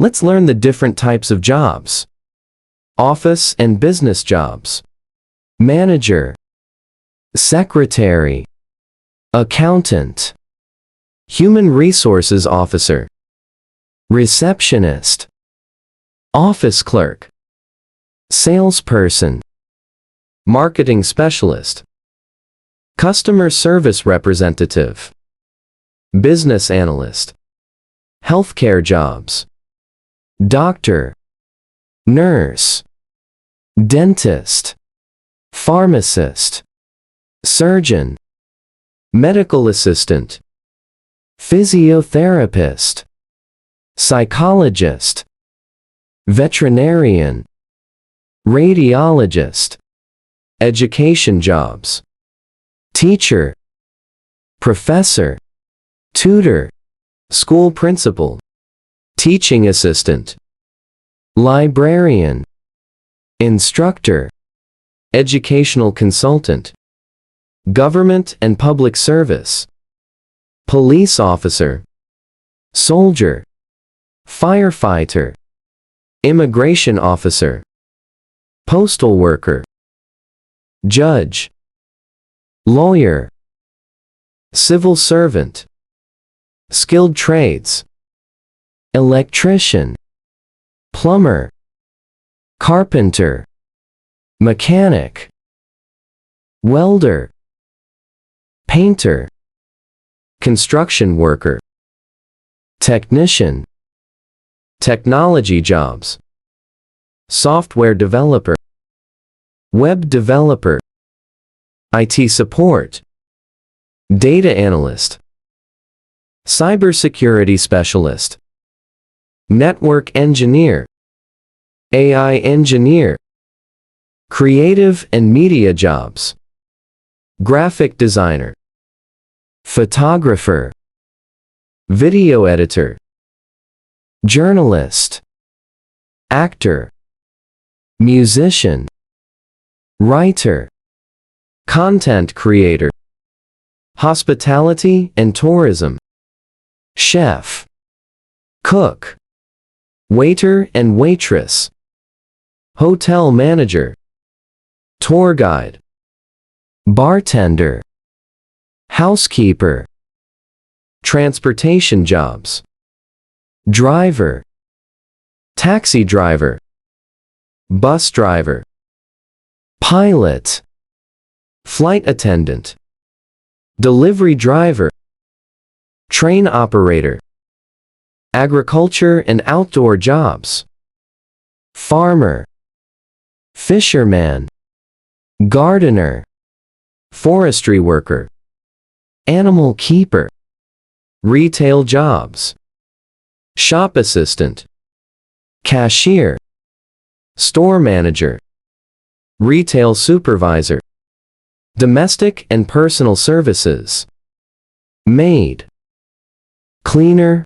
Let's learn the different types of jobs. Office and business jobs. Manager, secretary, accountant, human resources officer, receptionist, office clerk, salesperson, marketing specialist, customer service representative, business analyst, healthcare jobs, doctor, nurse, dentist, pharmacist, surgeon, medical assistant, physiotherapist, psychologist, veterinarian, radiologist, education jobs, teacher, professor, tutor, school principal, teaching assistant, librarian, instructor, educational consultant, government and public service, police officer, soldier, firefighter, immigration officer, postal worker, judge, lawyer, civil servant, skilled trades, electrician, plumber, carpenter, mechanic, welder, painter, construction worker, technician, technology jobs, software developer, web developer, IT support, data analyst, cybersecurity specialist, network engineer, AI engineer, creative and media jobs, graphic designer, photographer, video editor, journalist, actor, musician, writer, content creator, hospitality and tourism, chef, cook, waiter and waitress, hotel manager, tour guide, bartender, housekeeper, transportation jobs, driver, taxi driver, bus driver, pilot, flight attendant, delivery driver, train operator, agriculture and outdoor jobs, farmer, fisherman, gardener, forestry worker, animal keeper, retail jobs, shop assistant, cashier, store manager, retail supervisor, domestic and personal services, maid, cleaner,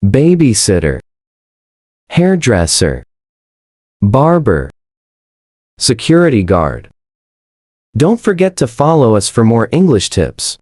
babysitter, hairdresser, barber, security guard. Don't forget to follow us for more English tips.